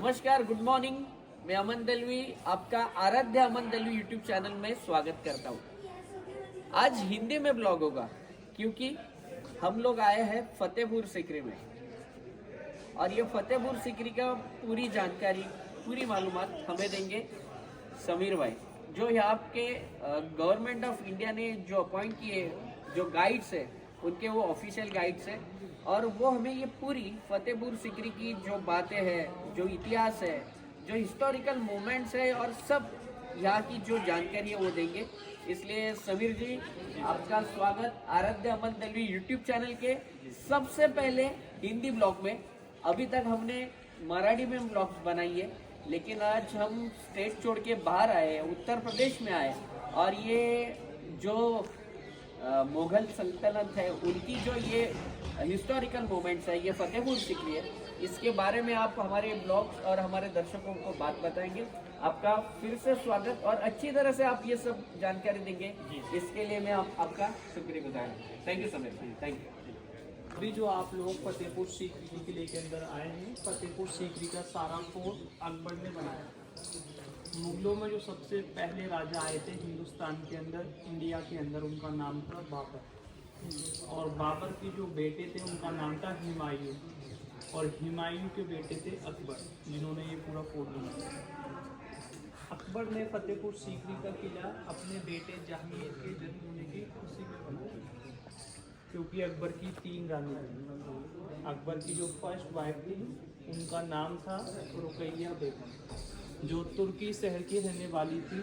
नमस्कार, good morning. मैं अमन दलवी आपका आराध्य अमन दलवी यूट्यूब चैनल में स्वागत करता हूँ। आज हिंदी में ब्लॉग होगा क्योंकि हम लोग आए हैं फतेहपुर सीकरी में और ये फतेहपुर सीकरी का पूरी जानकारी, पूरी मालूमात हमें देंगे समीर भाई, जो यहाँ के गवर्नमेंट ऑफ इंडिया ने जो अपॉइंट किए, जो गाइड्स है उनके वो ऑफिशियल गाइड्स है और वो हमें ये पूरी फतेहपुर सीकरी की जो बातें हैं, जो इतिहास है, जो हिस्टोरिकल मोमेंट्स है और सब यहाँ की जो जानकारी है वो देंगे। इसलिए समीर जी, आपका स्वागत आराध्य अमन दलवी यूट्यूब चैनल के सबसे पहले हिंदी ब्लॉग में। अभी तक हमने मराठी में ब्लॉग्स बनाई है, लेकिन आज हम स्टेट छोड़ के बाहर आए, उत्तर प्रदेश में आए और ये जो मुगल सल्तनत है उनकी जो ये हिस्टोरिकल मोमेंट्स है, ये फतेहपुर सीकरी है, इसके बारे में आप हमारे ब्लॉग्स और हमारे दर्शकों को बात बताएंगे। आपका फिर से स्वागत और अच्छी तरह से आप ये सब जानकारी देंगे, इसके लिए मैं आपका शुक्रिया गुजारूँ। Thank you Sameer, thank you. अभी जो आप लोग फतेहपुर सीकरी किले के अंदर आए हैं, फतेहपुर सीकरी का सारा फोर्ट अकबर ने बनाया। मुगलों में जो सबसे पहले राजा आए थे हिंदुस्तान के अंदर, इंडिया के अंदर, उनका नाम था बाबर। और बाबर के जो बेटे थे उनका नाम था हुमायूं, और हुमायूं के बेटे थे अकबर, जिन्होंने ये पूरा फोर्ट बनाया। अकबर ने फतेहपुर सीकरी का किला अपने बेटे जहांगीर के जन्म होने की खुशी में बनाया, क्योंकि अकबर की 3 रानी थी। अकबर की जो फर्स्ट वाइफ थी उनका नाम था रुकैया बेगम, जो तुर्की शहर की रहने वाली थी।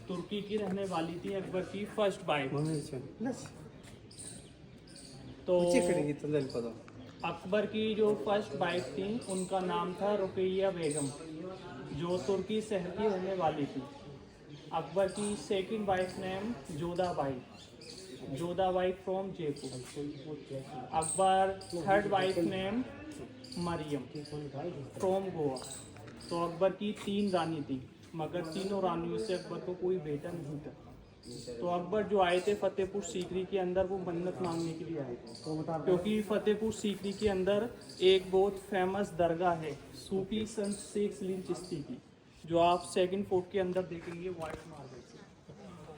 तुर्की की रहने वाली थी अकबर की फर्स्ट वाइफ। तो अकबर की जो फर्स्ट वाइफ थी उनका नाम था रुकैया बेगम, जो तुर्की शहर की रहने वाली थी। अकबर की second wife name Jodhabai from Jaipur. Akbar third wife name Mariam from Goa. तो अकबर की 3 रानी थी, मगर तीनों रानियों से अकबर को कोई बेटा नहीं था। तो अकबर जो आए थे फतेहपुर सीकरी के अंदर, वो मन्नत मांगने के लिए आए थे, क्योंकि फतेहपुर सीकरी के अंदर एक बहुत फेमस दरगाह है सूफी संत शेख सलीम चिश्ती की, जो आप सेकंड फोर्ट के अंदर देखेंगे वाइट मार्बल से।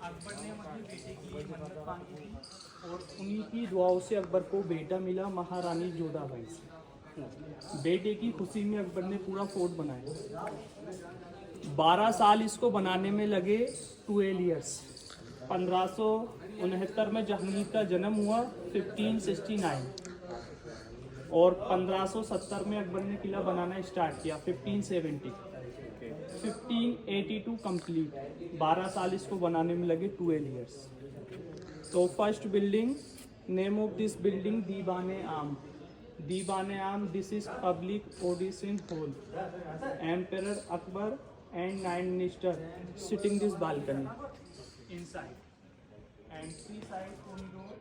अकबर ने अपने बेटे की ये मन्नत मांगी थी और उन्हीं की दुआओं से अकबर को बेटा मिला महारानी जोधाबाई से। बेटे की खुशी में अकबर ने पूरा फोर्ट बनाया। 12 साल इसको बनाने में लगे, 12 ईयर्स। 1569 में जहांगीर का जन्म हुआ, 1569, और 1570 में अकबर ने किला बनाना स्टार्ट किया, 1570। 1582 कंप्लीट। 12 साल इसको बनाने में लगे, 12 ईयर्स। तो first building, name of this building दीवाने आम, this is public audition hall. Emperor Akbar and 9 ministers sitting this balcony inside, and 3 side corridor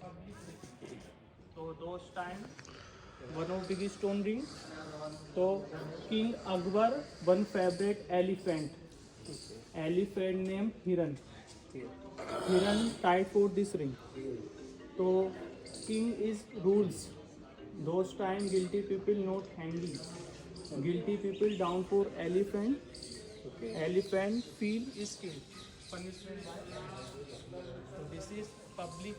public. So those time one of big stone ring. So King Akbar one favorite elephant named Hiran tied for this ring. So king is rules. Those time guilty people not hanging. Guilty people down for elephant. Elephant feel is killed. Punishment by so this is public.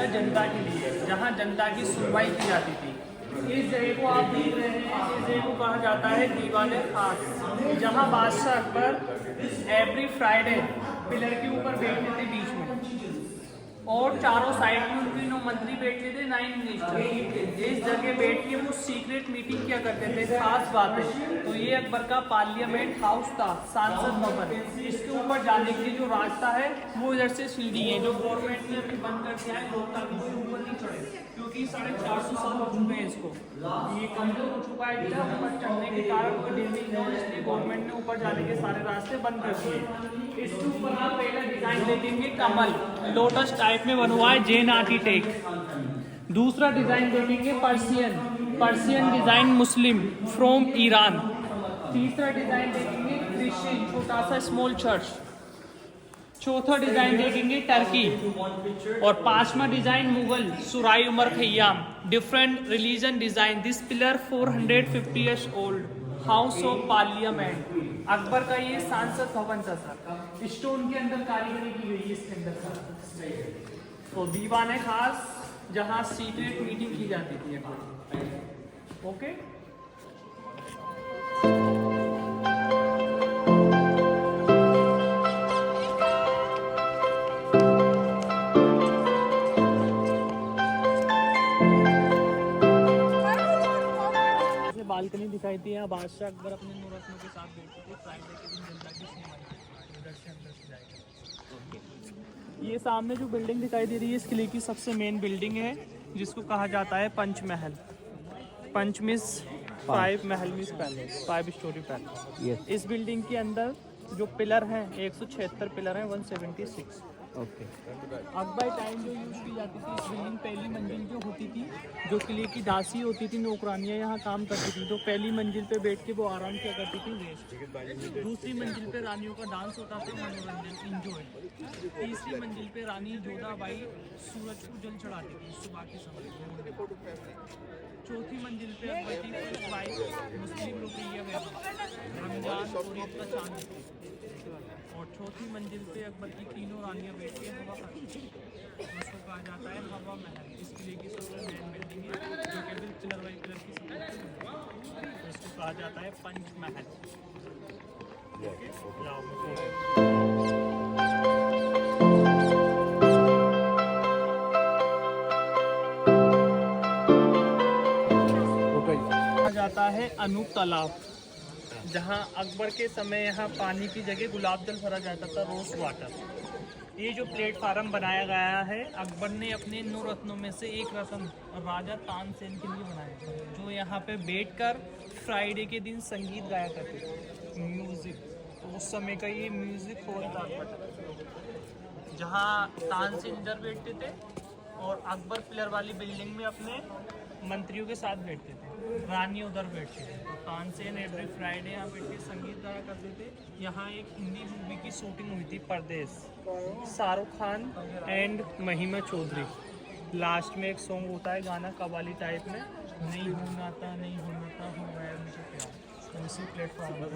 जनता के लिए, जहां जनता की सुनवाई की जाती थी। इस जगह को आप देख रहे हैं, इस जगह को कहा जाता है दीवाने खास, जहां बादशाह अकबर एवरी फ्राइडे पिलर के ऊपर बैठते थे बीच में। और चारों साइड में उनके 9 मंत्री बैठते थे, 9 मिनिस्टर। इस जगह बैठ के वो सीक्रेट मीटिंग क्या करते थे, खास बात है। तो ये अकबर का पार्लियामेंट हाउस था, सांसद भवन। इसके ऊपर जाने के लिए जो रास्ता है वो इधर से सीढ़ी है, जो गवर्नमेंट ने अभी बंद कर दिया है लोग, ताकि कोई ऊपर नहीं चढ़े, क्योंकि 450 साल हो चुके हैं इसको, ये कमजोर हो चुका है। ऊपर चढ़ने के कारण कोई डैमेज न हो, इसलिए गवर्नमेंट ने ऊपर जाने के सारे रास्ते बंद कर दिए। इसके ऊपर आप पहला डिजाइन देखेंगे कमल, लोटस टाइप में बना हुआ है, जैन आर्किटेक्ट। दूसरा डिजाइन देखेंगे Persian design Muslim from Iran. तीसरा डिजाइन देखेंगे क्रिश्चियन, छोटा सा स्मॉल चर्च। चौथा डिजाइन देखेंगे टर्की। और पांचवा डिजाइन मुगल, सुराई Omar Khayyam, different religion design. This pillar 450 years old, house of parliament. Akbar का ये सांसद भवन था सर, स्टोन के अंदर कारीगरी की गई है इसके अंदर सर। तो दीवान है खास, जहां सीक्रेट मीटिंग की जाती थी अकबर। ओके, बालकनी दिखाई दी है। बादशाह अकबर अपने नौरत्नों के साथ बैठे थे, फ्राइडे के दिन जनता की सिनेमा उधर से अंदर से जाएगा। ये सामने जो बिल्डिंग दिखाई दे रही है, इस किले की सबसे मेन बिल्डिंग है, जिसको कहा जाता है पंचमहल। पंच मिस 5 महल मिस पैलेस, 5 स्टोरी पैलेस। इस बिल्डिंग के अंदर जो पिलर हैं 176 पिलर हैं, 176। ओके। अकबर टाइम जो यूज की जाती थी, इस बिल्डिंग पहली मंजिल जो होती थी, जो किले की दासी होती थी, नौकरानियाँ यहाँ काम करती थी, तो पहली मंजिल पे बैठ के वो आराम किया करती थी, रेस्ट। दूसरी मंजिल पे रानियों का डांस होता था, मनोरंजन, इंजॉय। तीसरी मंजिल पे रानी जोधाबाई सूरज को जल चढ़ाती थी सुबह के समय। चौथी मंजिल पे अकबर की फर्स्ट वाइफ मुस्लिम रुकैया बेगम, रमजान और ईद का चांद। और चौथी मंजिल पे अकबर की तीनों रानियां बैठ के हवा खाती थी, उसको कहा जाता है हवा महल। इस किले की सबसे मेन बिल्डिंग है, जो केवल पिलर बाई पिलर की सपोर्ट से बनी है, तो इसको कहा जाता है पंचमहल। कहा जाता है अनूप तालाब, जहां अकबर के समय यहाँ पानी की जगह गुलाब जल भरा जाता था, रोज वाटर। ये जो प्लेटफार्म बनाया गया है, अकबर ने अपने 9 रत्नों में से एक रत्न राजा तानसेन के लिए बनाया था, जो यहाँ पे बैठकर फ्राइडे के दिन संगीत गाया करते थे, म्यूजिक। तो उस समय का ये म्यूजिक हॉल था, जहाँ तानसेन इधर बैठते थे और अकबर पिलर वाली बिल्डिंग में अपने मंत्रियों के साथ बैठते थे, रानी उधर बैठते थे। तो तानसेन एवरी फ्राइडे यहाँ बैठ के संगीत गाया करते थे। यहाँ एक हिंदी मूवी की शूटिंग हुई थी, परदेश, शाहरुख खान एंड महिमा चौधरी। लास्ट में एक सॉन्ग होता है, गाना कवाली टाइप में, नहीं होना था नहीं होना था, हो गया मुझे प्यार। तो उसी प्लेटफॉर्म पर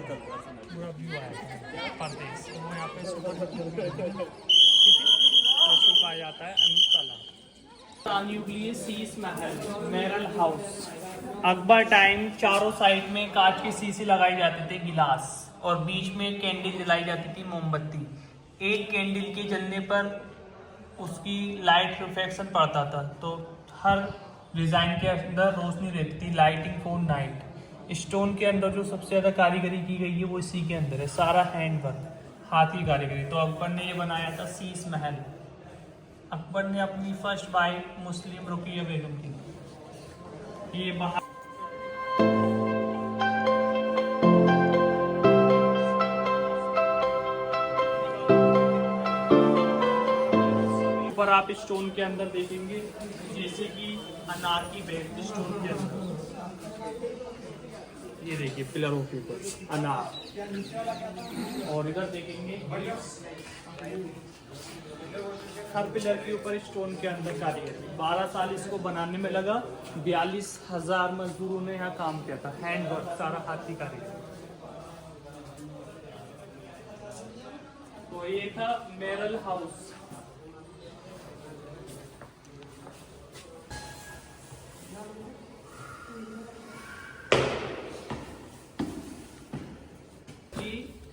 पूरा व्यू आया था परदेश। तो वो यहाँ पे सुपर ठीक है, उसको कहा जाता है अनूप तालाब। Sheesh Mahal, Meryl house. Akbar time चारों साइड में कांच की शीशी लगाई जाती थी, गिलास, और बीच में कैंडल जलाई जाती थी, मोमबत्ती। एक कैंडल के जलने पर उसकी लाइट रिफ्लेक्शन पड़ता था, तो हर डिज़ाइन के अंदर रोशनी रहती थी, लाइटिंग फॉर नाइट। स्टोन के अंदर जो सबसे ज़्यादा कारीगरी की गई है वो इसी के अंदर है, सारा हैंड वर्क, हाथ की कारीगरी। तो अकबर ने ये बनाया था शीश महल। अकबर ने अपनी फर्स्ट वाइफ मुस्लिम रुकैया बेगम की। ये बाहर ऊपर आप स्टोन के अंदर देखेंगे, जैसे कि अनार की बेल स्टोन के अंदर, ये देखिए पिलरों के ऊपर अनार। और इधर देखेंगे हर पिलर के ऊपर स्टोन के अंदर कारीगरी। 12 साल इसको बनाने में लगा, 42,000 मजदूरों ने यहाँ काम किया था, हैंड वर्क, सारा हाथी कारीगरी। तो ये था मेरल हाउस।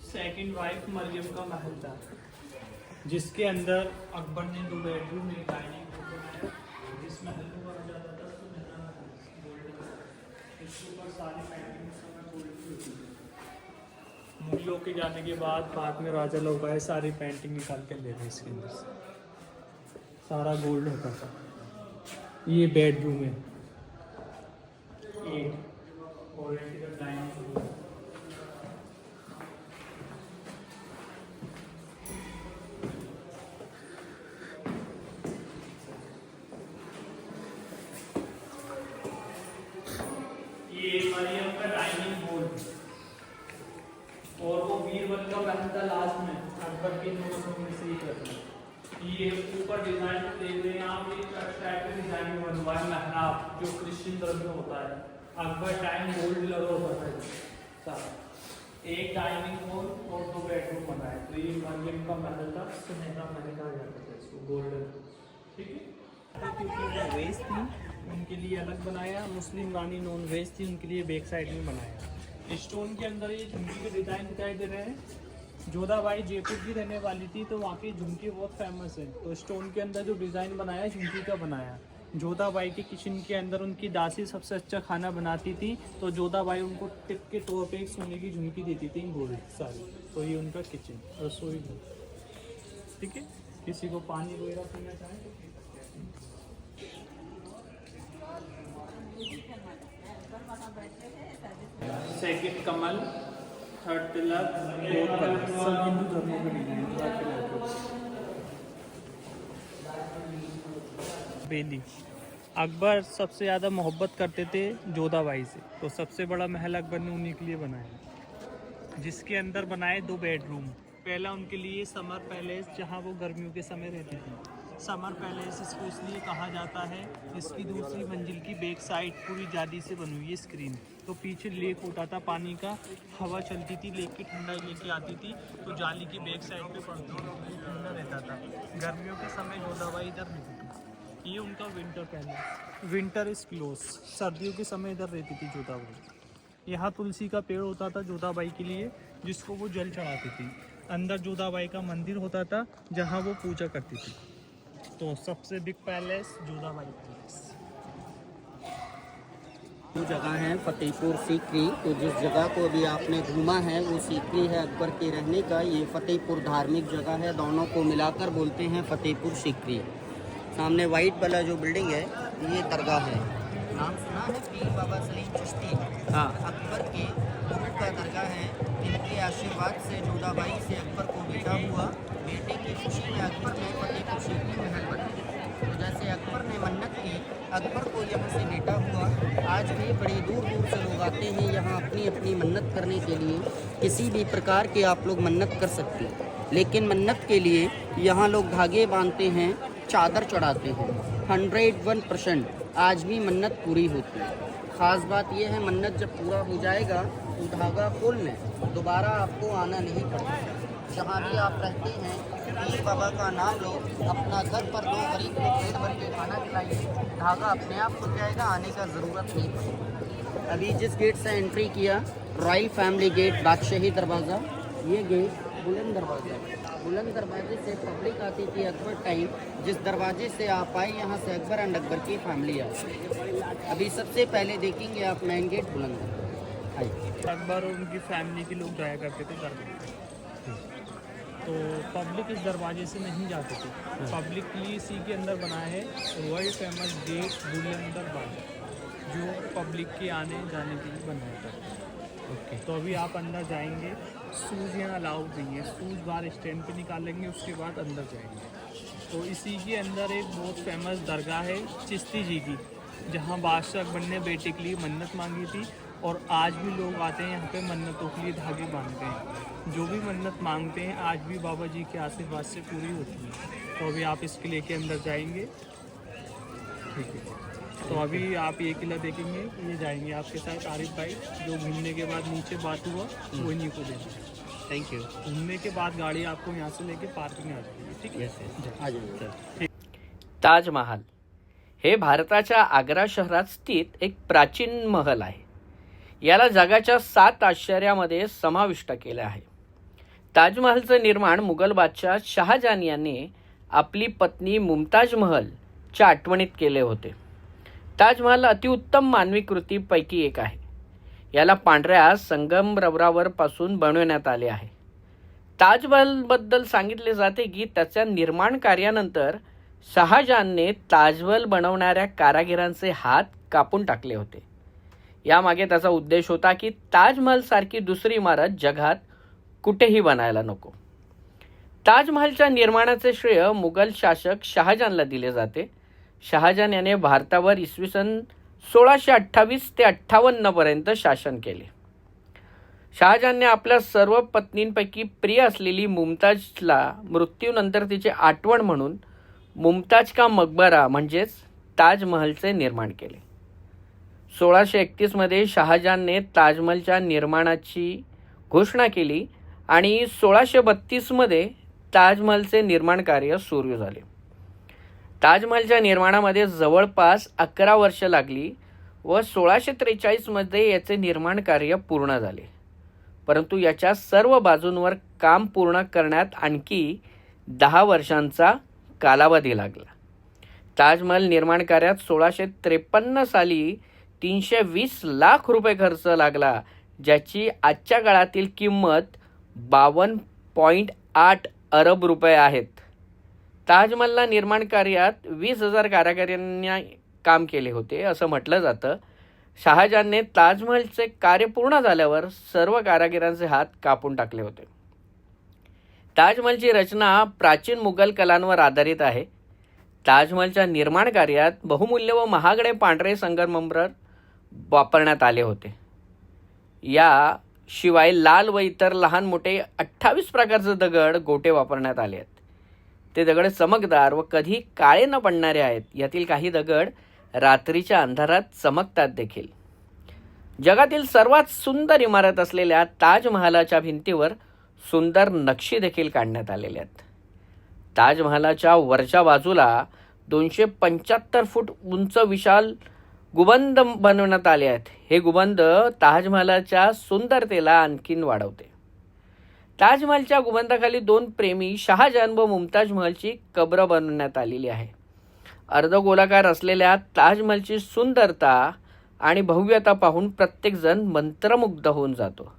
सेकंड वाइफ मरियम का महल था, जिसके अंदर अकबर ने 2 बेडरूम एक डाइनिंग रूम बनाया, जिसमें हल्लू का जाता था तो गोल्डन, इसके ऊपर सारी पेंटिंग गोल्ड की होती थी। मुगलों के जाने के बाद में राजा लोग आए, सारी पेंटिंग निकाल के ले गए, इसके अंदर से सारा गोल्ड होता था। ये बेडरूम है 8 और डाइनिंग रूम। ये मरियम का डाइनिंग हॉल और वो बीरबल का महल था लास्ट में, अकबर के नोटों में से ही करना। ये ऊपर डिजाइन देख रहे हैं आप, एक टाइप का डिजाइन में बनवाया महराब जो क्रिश्चियन धर्म में होता है। अकबर टाइम गोल्ड लगा होता है सारा। एक डाइनिंग हॉल और 2 बेडरूम बनाए, तो ये मरियम का महल था, सुनहरा महल कहा जाता था इसको, गोल्डन। ठीक है, क्योंकि वो वेज थी उनके लिए अलग बनाया, मुस्लिम रानी नॉन वेज थी उनके लिए बैक साइड में बनाया। स्टोन के अंदर ये झुमकी के डिज़ाइन दिखाई दे रहे हैं। जोधाबाई जयपुर की रहने वाली थी, तो वहाँ की झुमकी बहुत फेमस है, तो स्टोन के अंदर जो डिज़ाइन बनाया झुमकी का बनाया। जोधाबाई के किचन के अंदर उनकी दासी सबसे अच्छा खाना बनाती थी, तो जोधाबाई उनको टिप के तौर पे एक सोने की झुमकी देती थी गोल्ड सारी। तो ये उनका किचन रसोई घर। ठीक है, किसी को पानी वगैरह पीना चाहें तो पी सकते हैं। सेकंड कमल, थर्ड पिलर, फोर्थ पिलर, सब हिंदू धर्मों के डिजाइन। बेली अकबर सबसे ज़्यादा मोहब्बत करते थे जोधाबाई से, तो सबसे बड़ा महल अकबर ने उन्हीं के लिए बनाया, जिसके अंदर बनाए 2 बेडरूम। पहला उनके लिए समर पैलेस, जहाँ वो गर्मियों के समय रहती थी। समर पैलेस इसको इसलिए कहा जाता है, इसकी दूसरी मंजिल की बैक साइड पूरी जाली से बनी हुई है स्क्रीन, तो पीछे लेक होता था पानी का, हवा चलती थी, लेक की ठंडाई लेके आती थी, तो जाली की बैक साइड पे पड़ती थी, ठंडा रहता था। गर्मियों के समय जोधाबाई इधर रहती थी। ये उनका winter palace, winter is close, सर्दियों के समय इधर रहती थी जोधाबाई। यहाँ तुलसी का पेड़ होता था जोधाबाई के लिए, जिसको वो जल चढ़ाती थी। अंदर जोधाबाई का मंदिर होता था, जहाँ वो पूजा करती थी। तो सबसे बिग पैलेस जोधाबाई पैलेस। जो जगह है फतेहपुर सीकरी, तो जिस जगह को अभी आपने घूमा है वो सीकरी है अकबर के रहने का। ये फतेहपुर धार्मिक जगह है, दोनों को मिलाकर बोलते हैं फतेहपुर सीकरी। सामने वाइट वाला जो बिल्डिंग है ये दरगाह है। नाम सुना है पीर बाबा सलीम चिश्ती? हाँ, अकबर के गुरु का दरगाह है। इनके आशीर्वाद से जोधाबाई से अकबर को बेटा हुआ। बेटे की खुशी में अकबर ने फतेहपुर सीकरी महल बनाया। तो जैसे अकबर ने मन्नत की, अकबर को यहाँ से बेटा हुआ। आज भी बड़ी दूर दूर से लोग आते हैं यहाँ अपनी अपनी मन्नत करने के लिए। किसी भी प्रकार के आप लोग मन्नत कर सकते हैं, लेकिन मन्नत के लिए यहाँ लोग धागे बांधते हैं, चादर चढ़ाते हैं। 101% आज भी मन्नत पूरी होती है। ख़ास बात यह है, मन्नत जब पूरा हो जाएगा तो धागा खोलने दोबारा आपको आना नहीं पड़ेगा। जहाँ भी आप रहते हैं पीर बाबा का नाम लो, अपना घर पर 2 गरीब को पेट भर के खाना खिलाइए, धागा अपने आप खुल जाएगा, आने का ज़रूरत नहीं पड़ेगा। अभी जिस गेट से एंट्री किया, रॉयल फैमिली गेट, बादशाही दरवाज़ा, ये गेट बुलंद दरवाज़ा। बुलंद दरवाजे से पब्लिक आती थी अकबर टाइम। जिस दरवाजे से आप आए यहाँ से अकबर एंड अकबर की फैमिली आती। अभी सबसे पहले देखेंगे आप मेन गेट बुलंद। अकबर और उनकी फैमिली के लोग जाया करते थे दरबार, तो पब्लिक इस दरवाजे से नहीं जाते थे। पब्लिक के लिए इसी के अंदर बनाया है वर्ल्ड फेमस गेट बुलंद दरवाजा, जो पब्लिक के आने जाने के लिए बनाया था। ओके, तो अभी आप अंदर जाएंगे, शूज़ यहाँ अलाउड नहीं है, शूज़ बाहर स्टैंड पे निकालेंगे, उसके बाद अंदर जाएंगे। तो इसी के अंदर एक बहुत फेमस दरगाह है चिश्ती जी की, जहाँ बादशाह अकबर ने बेटे के लिए मन्नत मांगी थी, और आज भी लोग आते हैं यहाँ पे मन्नतों के लिए धागे बांधते हैं। जो भी मन्नत मांगते हैं आज भी बाबा जी के आशीर्वाद से पूरी होती है। तो अभी आप इसके लेके अंदर जाएंगे, ठीक है। तो अभी आप ये किला देखेंगे, ये जाएंगे आपके साथ आरिफ भाई, जो घूमने के बाद नीचे बात हुआ वो इन्हीं को देंगे। Thank you. घूमने के बाद गाड़ी आपको यहाँ से लेके पार्किंग आ जाएगी, ठीक है। आ जाइए। ताजमहाल हे भारताच्या आग्रा शहरात स्थित एक प्राचीन महल आहे. याला जगाच्या 7 आश्चर्यामध्ये समाविष्ट केले आहे. ताजमहलचं निर्माण मुघल बादशाह शहाजहान याने आपली पत्नी मुमताज महलच्या आठवणीत केले होते. ताजमहल अतिउत्तम मानवी कृतीपैकी एक आहे. याला पांढऱ्या संगमरवरावर पासून बनवण्यात आले आहे. ताजमहलबद्दल सांगितले जाते की त्याच्या निर्माण कार्यानंतर शहाजहानने ताजमहल बनवणाऱ्या कारागिरांचे हात कापून टाकले होते. यामागे त्याचा उद्देश होता की ताजमहल सारखी दुसरी इमारत जगात कुठेही बनायला नको. ताजमहलच्या निर्माणाचे श्रेय मुघल शासक शहाजहानला दिले जाते. शहाजहान याने भारतावर इसवी सन 1628 ते 58 पर्यंत शासन केले. शहाजहानने आपल्या सर्व पत्नींपैकी प्रिय असलेली मुमताजला मृत्यूनंतर तिची आठवण म्हणून मुमताज का मकबरा म्हणजेच ताजमहलचे निर्माण केले. 1631 मध्ये शहाजहानने ताजमहलच्या निर्माणाची घोषणा केली आणि 1632 मध्ये ताजमहलचे निर्माण कार्य सुरू झाले. ताजमहलच्या निर्माणामध्ये जवळपास 11 वर्ष लागली व 1643 मध्ये याचे निर्माण कार्य पूर्ण झाले. परंतु याच्या सर्व बाजूंवर काम पूर्ण करण्यात आणखी 10 वर्षांचा कालावधी लागला. ताजमहल निर्माण कार्यात 1653 साली 320 लाख रुपये खर्च लागला, ज्याची आजच्या काळातील किंमत 52.8 अरब रुपये आहेत. ताजमहलला निर्माण कार्यात 20,000 कारागिरांनी काम केले होते असं म्हटलं जातं. शहाजहानने ताजमहलचे कार्य पूर्ण झाल्यावर सर्व कारागिरांचे हात कापून टाकले होते. ताजमहलची रचना प्राचीन मुघल कलांवर आधारित आहे. ताजमहलच्या निर्माण कार्यात बहुमूल्य व महागडे पांढरे संगमरवर वापरण्यात आले होते. याशिवाय लाल व इतर लहान मोठे 28 प्रकारचे दगड गोटे वापरण्यात आले आहेत. ते दगड चमकदार व कधी काळे न पडणारे आहेत. यातील काही दगड रात्रीच्या अंधारात चमकतात देखील. जगातील सर्वात सुंदर इमारत असलेल्या ताजमहालाच्या भिंतीवर सुंदर नक्षी देखील काढण्यात आलेल्या आहेत. ताजमहालाच्या वरच्या बाजूला 275 फूट उंच विशाल गुंबद बनवण्यात आले आहेत. हे गुंबद ताजमहालाच्या सुंदरतेला आणखीन वाढवते. ताजमहलच्या गुंबदाखाली 2 प्रेमी शहाजहान व मुमताज महलची कब्र बनवण्यात आलेली आहे. अर्धगोलाकार असलेल्या ताजमहलची सुंदरता आणि भव्यता पाहून प्रत्येकजण मंत्रमुग्ध होऊन जातो.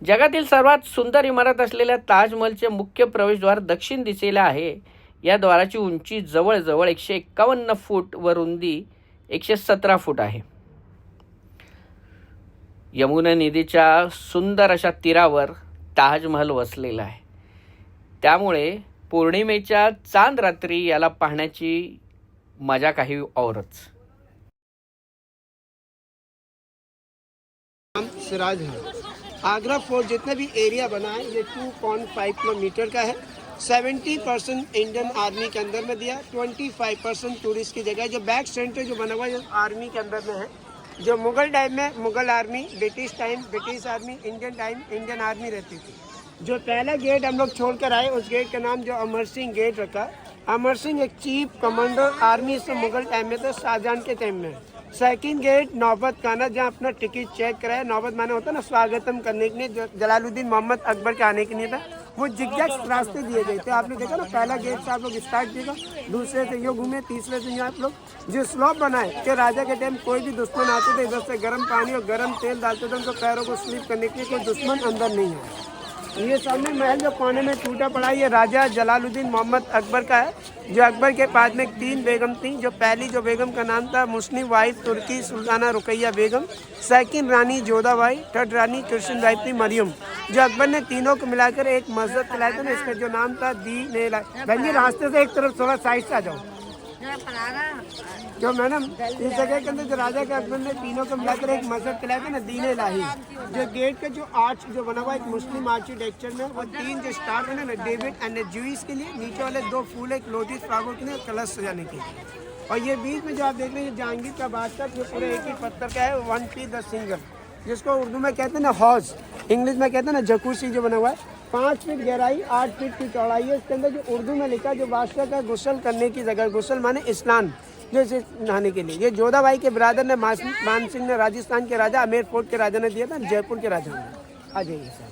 जगातील सर्वात सुंदर इमारत असलेल्या ताजमहलचे मुख्य प्रवेशद्वार दक्षिण दिशेला आहे. या द्वाराची उंची जवळजवळ 151 फूट व रुंदी 117 फूट आहे. यमुना नदीच्या सुंदर अशा तीरावर ताजमहल वसलेला आहे. त्यामुळे पौर्णिमेच्या चांद रात्री याला पाहण्याची मजा काही औरच. सिराज है। आगरा फोर्ट जितना भी एरिया बना है ये 2.5 किलोमीटर का है। 70% इंडियन आर्मी के अंदर में दिया, 25% टूरिस्ट की जगह है। जो बैक सेंटर जो बना हुआ है आर्मी के अंदर में है। जो मुगल टाइम में Mughal army, British time British army, Indian time Indian army रहती थी। जो पहला गेट हम लोग छोड़ कर आए उस गेट का नाम जो अमर सिंह गेट रखा। अमर सिंह एक चीफ कमांडर आर्मी से मुगल टाइम में था, शाहजहां के टाइम में। सेकंड गेट नौबत खाना, जहाँ अपना टिकट चेक कराया। नौबत माने होता ना स्वागतम करने के लिए, जलालुद्दीन मोहम्मद अकबर के आने के लिए था। वो जिगजैग रास्ते दिए गए थे। आपने देखा ना, पहला गेट से आप लोग स्टार्ट किया, दूसरे से यो घूमे, तीसरे से आप लोग जो स्लॉप बनाए कि राजा के टाइम कोई भी दुश्मन आते थे इधर से गर्म पानी और गर्म तेल डालते थे उनको पैरों को स्लीप करने के लिए, कोई दुश्मन अंदर नहीं है। ये सामने महल जो कोने में टूटा पड़ा है ये राजा जलालुद्दीन मोहम्मद अकबर का है। जो अकबर के बाद में 3 बेगम थी। जो पहली जो बेगम का नाम था मुस्लिम वाइफ तुर्की सुल्ताना रुकैया बेगम, सेकंड रानी जोधाबाई, थर्ड रानी कृष्ण वाइफ थी मरियम। जो अकबर ने तीनों को मिलाकर एक मस्जिद खिलाया था ना, इसका जो नाम था दीन बहन। रास्ते से एक तरफ थोड़ा साइड से आ जाओ। जो मैडम इस जगह के अंदर जो राजा के अकबर ने तीनों को मिलाकर एक मस्जिद खिलाया था ना, दीन इलाही। जो गेट का जो आर्च जो बना हुआ है मुस्लिम आर्किटेक्चर में, वो 3 जो स्टार बने ना, डेविड एंड जूइस के लिए, नीचे वाले 2 फूल एक लोटस फ्लावर के लिए, कलश सजाने के लिए। और ये बीच में जो आप देख रहे हैं जहांगीर का बादशाह, जो पूरे एक ही पत्थर का है, 1 फीट द सिंगल, जिसको उर्दू में कहते हैं ना हौज, इंग्लिश में कहते हैं ना जकूसी, जो बना हुआ है। 5 फीट गहराई, 8 फीट की चौड़ाई है। इसके अंदर जो उर्दू में लिखा जो बादशाह का गुस्ल करने की जगह, गुस्ल माने स्नान, जैसे नहाने के लिए। ये जोधाबाई के ब्रादर ने मान सिंह ने, राजस्थान के राजा, आमेर फोर्ट के राजा ने दिया था, जयपुर के राजा ने। आ जाइए सर।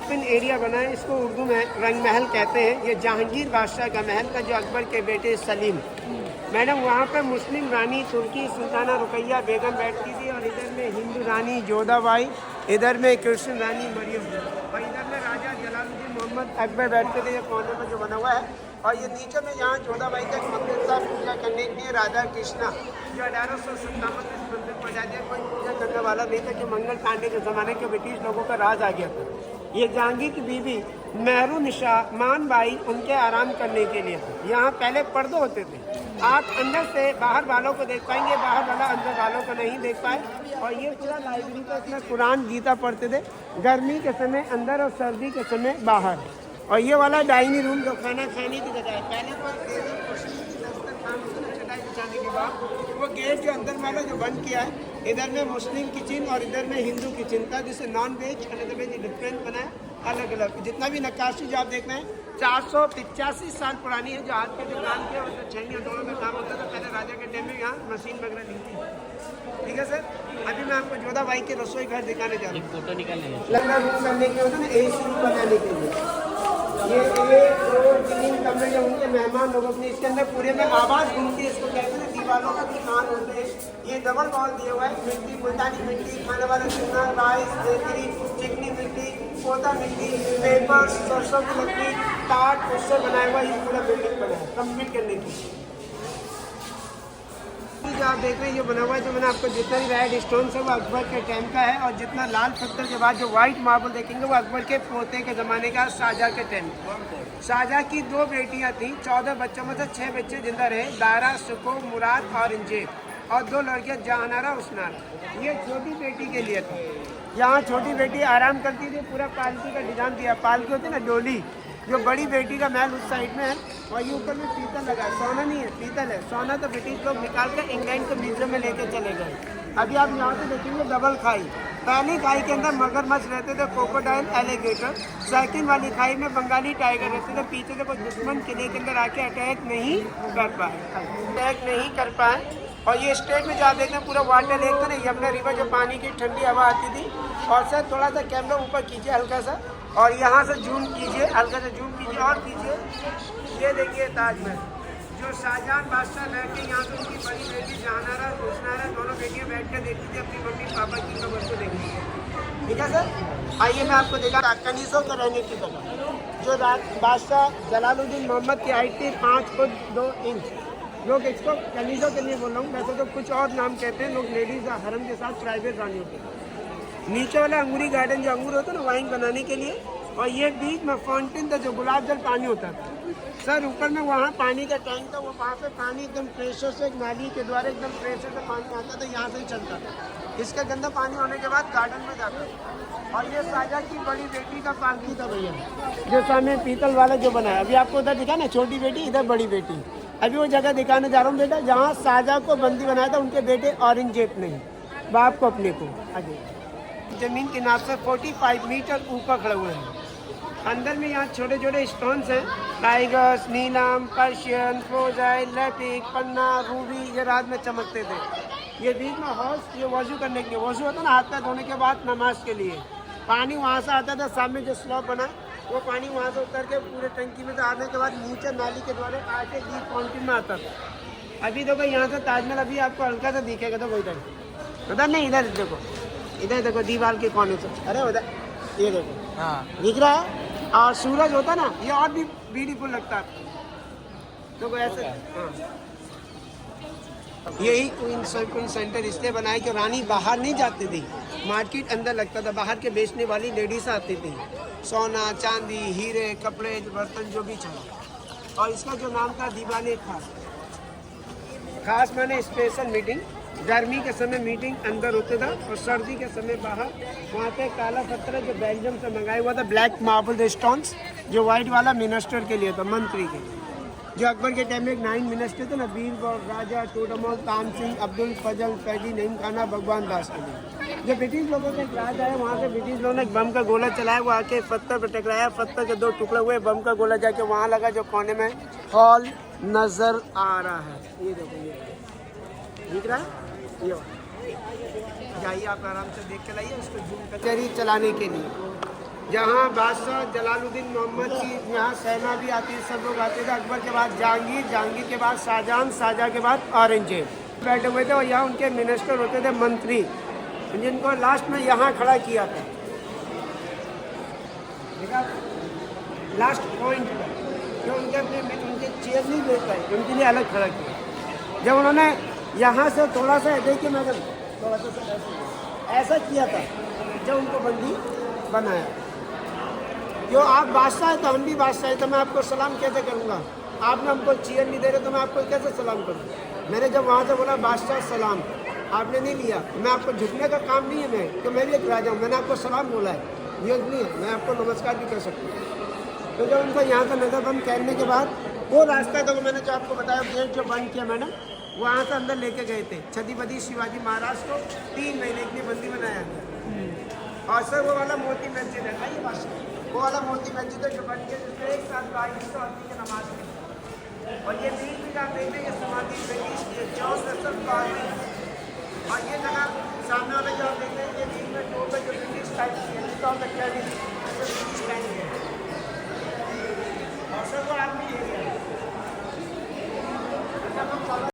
ओपन एरिया बना है, इसको उर्दू में रंग महल कहते हैं। ये जहांगीर बादशाह का महल था जो अकबर के बेटे सलीम। मैडम वहाँ पर मुस्लिम रानी तुर्की सुल्ताना रुकैया बेगम बैठती थी और इधर में हिंदू रानी जोधाबाई, इधर में कृष्ण रानी मरियम और इधर में राजा जलालुद्दीन मोहम्मद अकबर बैठते थे। ये कोने में जो बना हुआ है और ये नीचे में यहाँ जोधाबाई का मंदिर था पूजा करने के लिए। राधा कृष्णा जो 1857 में इस मंदिर को जा दिया, कोई पूजा करने वाला नहीं था कि मंगल पांडे के ज़माने के ब्रिटिश लोगों का राज आ गया था। ये जहांगीर की बीवी मेहरू निशा मान बाई उनके आराम करने के लिए यहाँ पहले पर्दे होते थे। आप अंदर से बाहर वालों को देख पाएंगे, बाहर वाला अंदर वालों को नहीं देख पाए। और ये पूरा लाइब्रेरी का इसमें कुरान गीता पढ़ते थे, गर्मी के समय अंदर और सर्दी के समय बाहर। और ये वाला डाइनिंग रूम जो खाना खाने की जगह है, पहले चटाई बिछाने के बाद वो गेट जो अंदर वाला जो बंद किया है, इधर में मुस्लिम किचन और इधर में हिंदू किचन था, जिससे नॉन वेज और वेज डिफरेंट बना है अलग अलग। जितना भी नक्काशी जो आप देख रहे हैं 485 साल पुरानी है। जो हाथ के जो काम किया उसमें छैनिया दोनों में काम होता था। पहले राजा के टाइम में यहाँ मशीन वगैरह नहीं थी। ठीक है सर, अभी मैं आपको जोधाबाई के रसोई घर दिखाने जा रहा हूँ। फोटो निकालने लंगा रूम करने के होता ना, AC रूम बनाने के लिए ये 1, 2, 3 कमरे जो उनके मेहमान लोग अपने इसके अंदर पूरे में आवाज़ घूमती है। इसको कहते हैं दीवारों का भी कान होते हैं। ये डबल वॉल दिया हुआ है, मिट्टी मुल्तानी मिट्टी, खाने वाला चूना, राइस, बेकरी, चिकनी मिट्टी, पोता मिट्टी, पेपर्स, सरसों की लकड़ी, टाट उससे बनाया हुआ ये पूरा बिल्डिंग बना है कम्प्लीट करने की। जो आप देख रहे हैं ये बना हुआ है, जो मैंने आपको जितना भी रेड स्टोन है वो अकबर के टाइम का है। और जितना लाल पत्थर के बाद जो व्हाइट मार्बल देखेंगे वो अकबर के पोते के ज़माने का, शाहजहाँ के टाइम। शाहजहाँ की 2 बेटियां थीं, 14 बच्चों में से 6 बच्चे जिंदा रहे, दारा, सुको, मुराद और इंजेब, और 2 लड़कियां जहानारा, उसनारा। ये छोटी बेटी के लिए था। यहाँ छोटी बेटी आराम करती थी, पूरा पालकी का डिजाइन दिया। पालकी होती है ना डोली, जो बड़ी बेटी का महल उस साइड में है। और ये ऊपर में पीतल लगा है, सोना नहीं है, पीतल है। सोना तो ब्रिटिश लोग निकाल कर इंग्लैंड के म्यूजियम में लेके चले गए। अभी आप यहाँ से देखेंगे डबल खाई। पहली खाई के अंदर मगरमच्छ रहते थे, क्रोकोडाइल, एलिगेटर। सेकंड वाली खाई में बंगाली टाइगर रहते थे। पीछे से कोई दुश्मन किले के अंदर आके अटैक नहीं कर पाए। और ये स्टेट में जहाँ देखते हैं पूरा वाटर लेक था ना, यमुना रिवर, जो पानी की ठंडी हवा आती थी। और सर थोड़ा सा कैमरा ऊपर कीजिए हल्का सा, और यहाँ से जूम कीजिए, हल्का सा जूम कीजिए और कीजिए। ये देखिए ताजमहल, जो शाहजहां बादशाह रह के यहाँ पे उनकी बड़ी बेटी जहानारा, हुस्नारा, दोनों बेटियाँ बैठ कर देखती थी अपनी मम्मी पापा की कब्र को देखती। ठीक है सर, आइए मैं आपको दिखा कनीज़ों के रहने की जगह। जो बादशाह जलालुद्दीन मोहम्मद की हाइट थी 5 फुट 2 इंच। लोग इसको कनीज़ों के लिए बोल रहा हूँ, वैसे तो कुछ और नाम कहते हैं लोग। लेडीज़ हरम के साथ प्राइवेट रानी होती है। नीचे वाला अंगूरी गार्डन, जो अंगूर होता है ना वाइन बनाने के लिए। और ये बीच में फाउंटेन था, जो गुलाब जल पानी होता था। सर ऊपर में वहाँ पानी का टैंक था, वो वहाँ पे पानी एकदम प्रेशर से, एक नाली के द्वारा एकदम प्रेशर से पानी आता था, यहाँ से ही चलता था। इसका गंदा पानी होने के बाद गार्डन में जाता था। और ये शाहजहाँ की बड़ी बेटी का पालकी था भैया, जो सामने पीतल वाला जो बनाया। अभी आपको उधर दिखा ना, छोटी बेटी, इधर बड़ी बेटी। अभी वो जगह दिखाने जा रहा हूँ बेटा, जहाँ शाहजहाँ को बंदी बनाया था उनके बेटे औरंगजेब ने, बाप को अपने को। आगे जमीन के नाप से 45 मीटर ऊपर खड़े हुए हैं। अंदर में यहाँ छोटे छोटे स्टोन्स हैं, टाइगर्स, नीलम, पर्शियन, फ्रोजाइल, लेपिक, पन्ना, रूबी, ये रात में चमकते थे। ये बीच में हौज, ये वजू करने के लिए, वजू होता ना हाथ पैर धोने के बाद नमाज के लिए। पानी वहाँ से आता था, सामने जो स्लॉप बना वो पानी वहाँ से उतर के पूरे टंकी में से आने के बाद नीचे नाली के द्वारा आके डीप फाउंटेन में आता था। अभी देखो यहाँ से ताजमहल अभी आपको हल्का सा दिखेगा, तो इधर उधर नहीं, इधर देखो, इधर देखो दीवार के कोने से। अरे उधर ये देखो, हाँ दिख रहा है। और सूरज होता ना, ये और भी ब्यूटीफुल लगता है। देखो ऐसे, हाँ यही क्वीन सेंटर इसलिए बनाया कि रानी बाहर नहीं जाती थी, मार्केट अंदर लगता था। बाहर के बेचने वाली लेडीज आती थी, सोना, चांदी, हीरे, कपड़े, बर्तन जो भी चाहिए। और इसका जो नाम था दीवाने खास मैंने स्पेशल मीटिंग। गर्मी के समय मीटिंग अंदर होते था और सर्दी के समय बाहर। वहाँ पे काला पत्थर है जो बेल्जियम से मंगाया हुआ था, ब्लैक मार्बल स्टोन्स, जो वाइट वाला मिनिस्टर के लिए था, मंत्री के। जो अकबर के टाइम में एक 9 मिनिस्टर थे ना, बीरबल, राजा, टोडरमल, तानसिंह, अब्दुल फजल, फैजी, नईम खाना, भगवान दास के लिए। जो ब्रिटिश लोगों का एक राज आया, वहाँ से ब्रिटिश लोगों ने एक बम का गोला चलाया, वो आके पत्थर पर टकराया, पत्थर के 2 टुकड़े हुए, बम का गोला जाके वहाँ लगा, जो कोने में हॉल नजर आ रहा है। ये देखो, ये दिख रहा है, ये जाइए आप आराम से देख के लाइए उसको जूम कर चलाने के लिए। जहाँ बादशाह जलालुद्दीन मोहम्मद की यहाँ सेना भी आती है, सब लोग आते थे। अकबर के बाद जहांगीर, जहांगीर के बाद शाहजहां, शाहजहां के बाद औरंगजेब बैठे हुए थे और यहाँ उनके मिनिस्टर होते थे, मंत्री, जिनको लास्ट में यहाँ खड़ा किया था। देखा लास्ट पॉइंट पर जो उनके चेयर नहीं बैठ पाए, उनके लिए अलग खड़ा किया। जब उन्होंने यहाँ से थोड़ा सा देखिए मैडम, थोड़ा सा ऐसा किया था जब उनको बंदी बनाया। जो आप बादशाह है तो हम भी बादशाह है, तो मैं आपको सलाम कैसे करूँगा? आपने हमको चेयर नहीं दे रहे तो मैं आपको कैसे सलाम करूँ? मैंने जब वहाँ से बोला बादशाह सलाम, आपने नहीं लिया। मैं आपको झुकने का काम नहीं है, मैं कि मैं भी एक राजा हूँ, मैंने आपको सलाम बोला है, ये नहीं है, मैं आपको नमस्कार भी कर सकता हूँ। तो जब उनको यहाँ से नज़रबंद करने के बाद वो रास्ता तो मैंने जो आपको बताया गेट जो बंद किया मैडम, वहाँ से अंदर लेके गए थे। छत्रपति शिवाजी महाराज को 3 महीने के लिए बंदी बनाया गया। और सर वो वाला मोती मस्जिद है, आइए बादशाह, वो वाला मोती मस्जिद है जो बन के जिसमें एक साथ 22 आदमी की नमाज है। और ये बीच भी आप देखते हैं समाधि ब्रिटिश और ये जगह सामने वाले जो आप देखते हैं ये बीच में टोल जो ब्रिटिश टाइप की है, ब्रिटिश टाइप है।